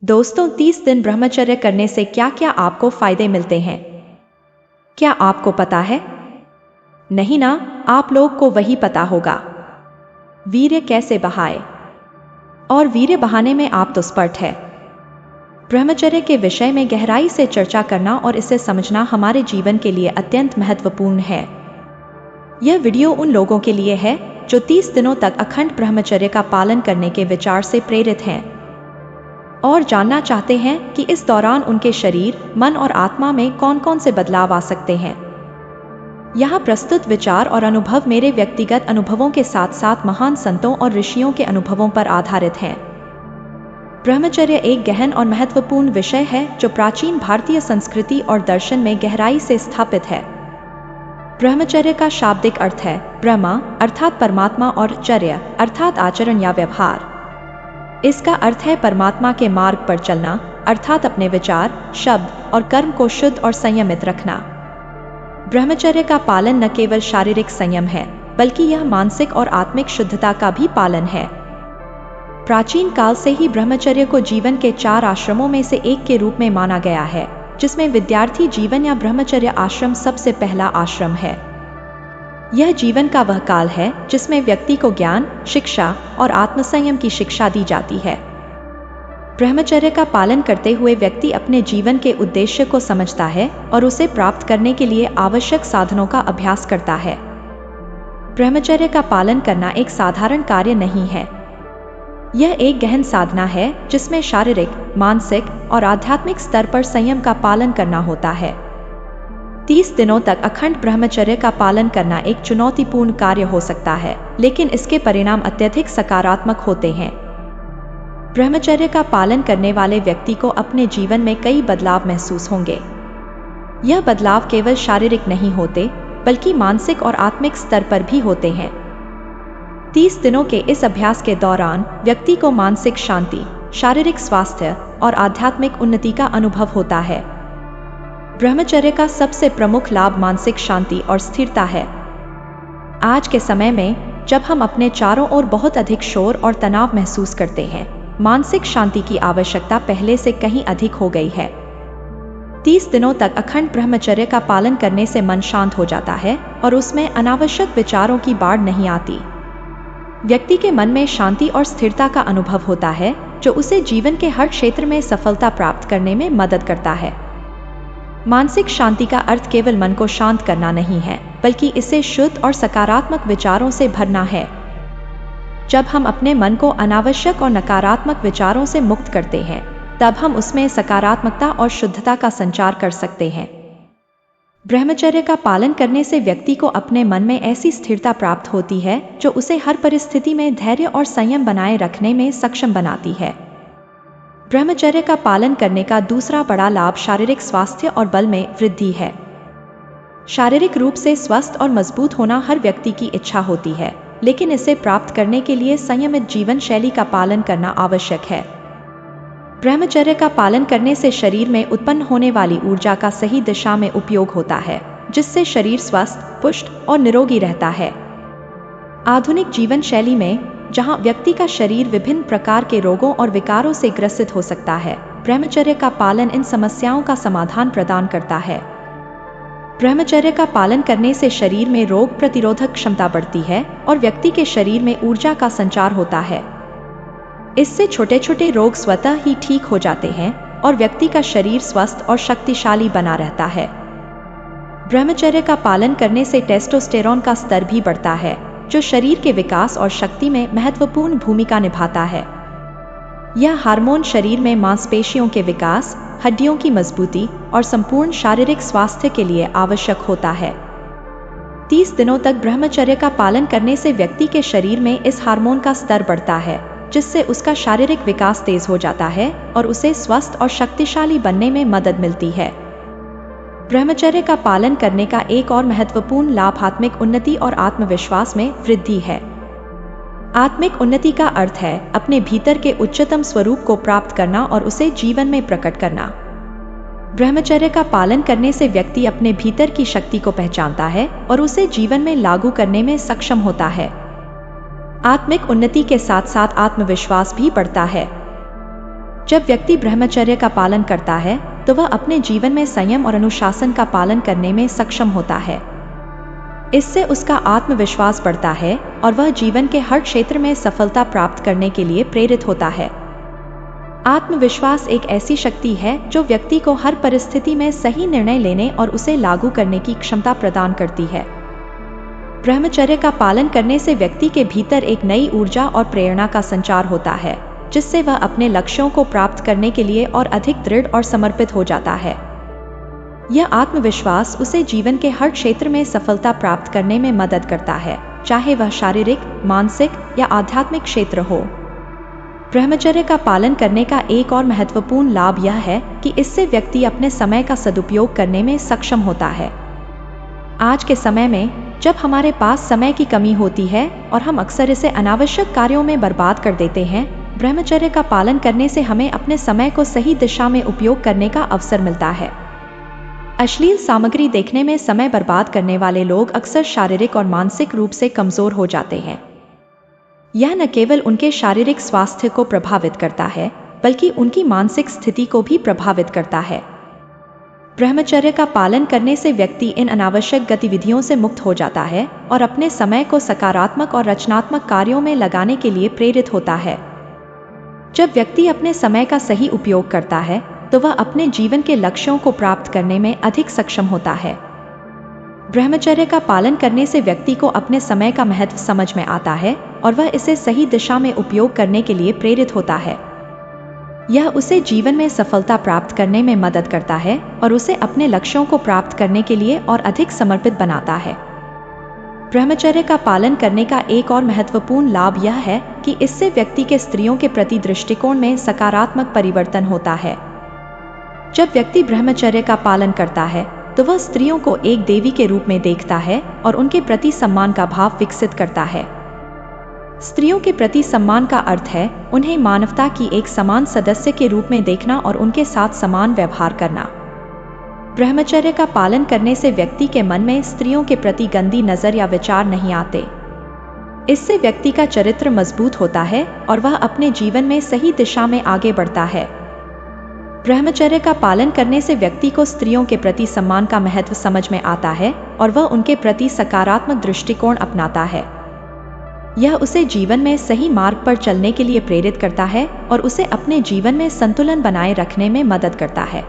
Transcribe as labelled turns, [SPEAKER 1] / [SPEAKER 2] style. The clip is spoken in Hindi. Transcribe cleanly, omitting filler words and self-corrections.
[SPEAKER 1] दोस्तों, 30 दिन ब्रह्मचर्य करने से क्या क्या आपको फायदे मिलते हैं? क्या आपको पता है? नहीं ना, आप लोग को वही पता होगा। वीर्य कैसे बहाए? और वीर्य बहाने में आप तो एक्सपर्ट है। ब्रह्मचर्य के विषय में गहराई से चर्चा करना और इसे समझना हमारे जीवन के लिए अत्यंत महत्वपूर्ण है। यह वीडियो उन लोगों के लिए है जो 30 दिनों तक अखंड ब्रह्मचर्य का पालन करने के विचार से प्रेरित हैं और जानना चाहते हैं कि इस दौरान उनके शरीर, मन और आत्मा में कौन कौन से बदलाव आ सकते हैं। यहाँ प्रस्तुत विचार और अनुभव मेरे व्यक्तिगत अनुभवों के साथ साथ महान संतों और ऋषियों के अनुभवों पर आधारित हैं। ब्रह्मचर्य एक गहन और महत्वपूर्ण विषय है जो प्राचीन भारतीय संस्कृति और दर्शन में गहराई से स्थापित है। ब्रह्मचर्य का शाब्दिक अर्थ है ब्रह्मा अर्थात परमात्मा और चर्य अर्थात आचरण या व्यवहार। इसका अर्थ है परमात्मा के मार्ग पर चलना, अर्थात अपने विचार, शब्द और कर्म को शुद्ध और संयमित रखना। ब्रह्मचर्य का पालन न केवल शारीरिक संयम है, बल्कि यह मानसिक और आत्मिक शुद्धता का भी पालन है। प्राचीन काल से ही ब्रह्मचर्य को जीवन के 4 आश्रमों में से एक के रूप में माना गया है, जिसमें विद्यार्थी जीवन या ब्रह्मचर्य आश्रम सबसे पहला आश्रम है। यह जीवन का वह काल है जिसमें व्यक्ति को ज्ञान, शिक्षा और आत्मसंयम की शिक्षा दी जाती है। ब्रह्मचर्य का पालन करते हुए व्यक्ति अपने जीवन के उद्देश्य को समझता है और उसे प्राप्त करने के लिए आवश्यक साधनों का अभ्यास करता है। ब्रह्मचर्य का पालन करना एक साधारण कार्य नहीं है। यह एक गहन साधना है जिसमें शारीरिक, मानसिक और आध्यात्मिक स्तर पर संयम का पालन करना होता है। 30 दिनों तक अखंड ब्रह्मचर्य का पालन करना एक चुनौतीपूर्ण कार्य हो सकता है, लेकिन इसके परिणाम अत्यधिक सकारात्मक होते हैं। ब्रह्मचर्य का पालन करने वाले व्यक्ति को अपने जीवन में कई बदलाव महसूस होंगे। यह बदलाव केवल शारीरिक नहीं होते, बल्कि मानसिक और आत्मिक स्तर पर भी होते हैं। 30 दिनों के इस अभ्यास के दौरान व्यक्ति को मानसिक शांति, शारीरिक स्वास्थ्य और आध्यात्मिक उन्नति का अनुभव होता है। ब्रह्मचर्य का सबसे प्रमुख लाभ मानसिक शांति और स्थिरता है। आज के समय में जब हम अपने चारों ओर बहुत अधिक शोर और तनाव महसूस करते हैं, मानसिक शांति की आवश्यकता पहले से कहीं अधिक हो गई है। 30 दिनों तक अखंड ब्रह्मचर्य का पालन करने से मन शांत हो जाता है और उसमें अनावश्यक विचारों की बाढ़ नहीं आती। व्यक्ति के मन में शांति और स्थिरता का अनुभव होता है, जो उसे जीवन के हर क्षेत्र में सफलता प्राप्त करने में मदद करता है। मानसिक शांति का अर्थ केवल मन को शांत करना नहीं है, बल्कि इसे शुद्ध और सकारात्मक विचारों से भरना है। जब हम अपने मन को अनावश्यक और नकारात्मक विचारों से मुक्त करते हैं, तब हम उसमें सकारात्मकता और शुद्धता का संचार कर सकते हैं। ब्रह्मचर्य का पालन करने से व्यक्ति को अपने मन में ऐसी स्थिरता प्राप्त होती है जो उसे हर परिस्थिति में धैर्य और संयम बनाए रखने में सक्षम बनाती है। ब्रह्मचर्य का पालन करने का दूसरा बड़ा लाभ शारीरिक स्वास्थ्य और बल में वृद्धि है। शारीरिक रूप से स्वस्थ और मजबूत होना हर व्यक्ति की इच्छा होती है, लेकिन इसे प्राप्त करने के लिए संयमित जीवन शैली का पालन करना आवश्यक है। ब्रह्मचर्य का पालन करने से शरीर में उत्पन्न होने वाली ऊर्जा का सही दिशा में उपयोग होता है, जिससे शरीर स्वस्थ, पुष्ट और निरोगी रहता है। आधुनिक जीवन शैली में जहां व्यक्ति का शरीर विभिन्न प्रकार के रोगों और विकारों से ग्रसित हो सकता है, ब्रह्मचर्य का पालन इन समस्याओं का समाधान प्रदान करता है। ब्रह्मचर्य का पालन करने से शरीर में रोग प्रतिरोधक क्षमता बढ़ती है और व्यक्ति के शरीर में ऊर्जा का संचार होता है। इससे छोटे छोटे रोग स्वतः ही ठीक हो जाते हैं और व्यक्ति का शरीर स्वस्थ और शक्तिशाली बना रहता है। ब्रह्मचर्य का पालन करने से टेस्टोस्टेरोन का स्तर भी बढ़ता है, जो शरीर के विकास और शक्ति में महत्वपूर्ण भूमिका निभाता है। यह हार्मोन शरीर में मांसपेशियों के विकास, हड्डियों की मजबूती और संपूर्ण शारीरिक स्वास्थ्य के लिए आवश्यक होता है। 30 दिनों तक ब्रह्मचर्य का पालन करने से व्यक्ति के शरीर में इस हार्मोन का स्तर बढ़ता है, जिससे उसका शारीरिक विकास तेज हो जाता है और उसे स्वस्थ और शक्तिशाली बनने में मदद मिलती है। ब्रह्मचर्य का पालन करने का एक और महत्वपूर्ण लाभ आत्मिक उन्नति और आत्मविश्वास में वृद्धि है। आत्मिक उन्नति का अर्थ है अपने भीतर के उच्चतम स्वरूप को प्राप्त करना और उसे जीवन में प्रकट करना। ब्रह्मचर्य का पालन करने से व्यक्ति अपने भीतर की शक्ति को पहचानता है और उसे जीवन में लागू करने में सक्षम होता है। आत्मिक उन्नति के साथ साथ आत्मविश्वास भी बढ़ता है। जब व्यक्ति ब्रह्मचर्य का पालन करता है तो वह अपने जीवन में संयम और अनुशासन का पालन करने में सक्षम होता है। इससे उसका आत्मविश्वास बढ़ता है और वह जीवन के हर क्षेत्र में सफलता प्राप्त करने के लिए प्रेरित होता है। आत्मविश्वास एक ऐसी शक्ति है जो व्यक्ति को हर परिस्थिति में सही निर्णय लेने और उसे लागू करने की क्षमता प्रदान करती है। ब्रह्मचर्य का पालन करने से व्यक्ति के भीतर एक नई ऊर्जा और प्रेरणा का संचार होता है, जिससे वह अपने लक्ष्यों को प्राप्त करने के लिए और अधिक दृढ़ और समर्पित हो जाता है। यह आत्मविश्वास उसे जीवन के हर क्षेत्र में सफलता प्राप्त करने में मदद करता है, चाहे वह शारीरिक, मानसिक या आध्यात्मिक क्षेत्र हो। ब्रह्मचर्य का पालन करने का एक और महत्वपूर्ण लाभ यह है कि इससे व्यक्ति अपने समय का सदुपयोग करने में सक्षम होता है। आज के समय में जब हमारे पास समय की कमी होती है और हम अक्सर इसे अनावश्यक कार्यों में बर्बाद कर देते हैं, ब्रह्मचर्य का पालन करने से हमें अपने समय को सही दिशा में उपयोग करने का अवसर मिलता है। अश्लील सामग्री देखने में समय बर्बाद करने वाले लोग अक्सर शारीरिक और मानसिक रूप से कमजोर हो जाते हैं। यह न केवल उनके शारीरिक स्वास्थ्य को प्रभावित करता है, बल्कि उनकी मानसिक स्थिति को भी प्रभावित करता है। ब्रह्मचर्य का पालन करने से व्यक्ति इन अनावश्यक गतिविधियों से मुक्त हो जाता है और अपने समय को सकारात्मक और रचनात्मक कार्यों में लगाने के लिए प्रेरित होता है। जब व्यक्ति अपने समय का सही उपयोग करता है तो वह अपने जीवन के लक्ष्यों को प्राप्त करने में अधिक सक्षम होता है। ब्रह्मचर्य का पालन करने से व्यक्ति को अपने समय का महत्व समझ में आता है और वह इसे सही दिशा में उपयोग करने के लिए प्रेरित होता है। यह उसे जीवन में सफलता प्राप्त करने में मदद करता है और उसे अपने लक्ष्यों को प्राप्त करने के लिए और अधिक समर्पित बनाता है। ब्रह्मचर्य का पालन करने का एक और महत्वपूर्ण लाभ यह है कि इससे व्यक्ति के स्त्रियों के प्रति दृष्टिकोण में सकारात्मक परिवर्तन होता है। जब व्यक्ति ब्रह्मचर्य का पालन करता है तो वह स्त्रियों को एक देवी के रूप में देखता है और उनके प्रति सम्मान का भाव विकसित करता है। स्त्रियों के प्रति सम्मान का अर्थ है उन्हें मानवता की एक समान सदस्य के रूप में देखना और उनके साथ समान व्यवहार करना। ब्रह्मचर्य का पालन करने से व्यक्ति के मन में स्त्रियों के प्रति गंदी नजर या विचार नहीं आते। इससे व्यक्ति का चरित्र मजबूत होता है और वह अपने जीवन में सही दिशा में आगे बढ़ता है। ब्रह्मचर्य का पालन करने से व्यक्ति को स्त्रियों के प्रति सम्मान का महत्व समझ में आता है और वह उनके प्रति सकारात्मक दृष्टिकोण अपनाता है। यह उसे जीवन में सही मार्ग पर चलने के लिए प्रेरित करता है और उसे अपने जीवन में संतुलन बनाए रखने में मदद करता है।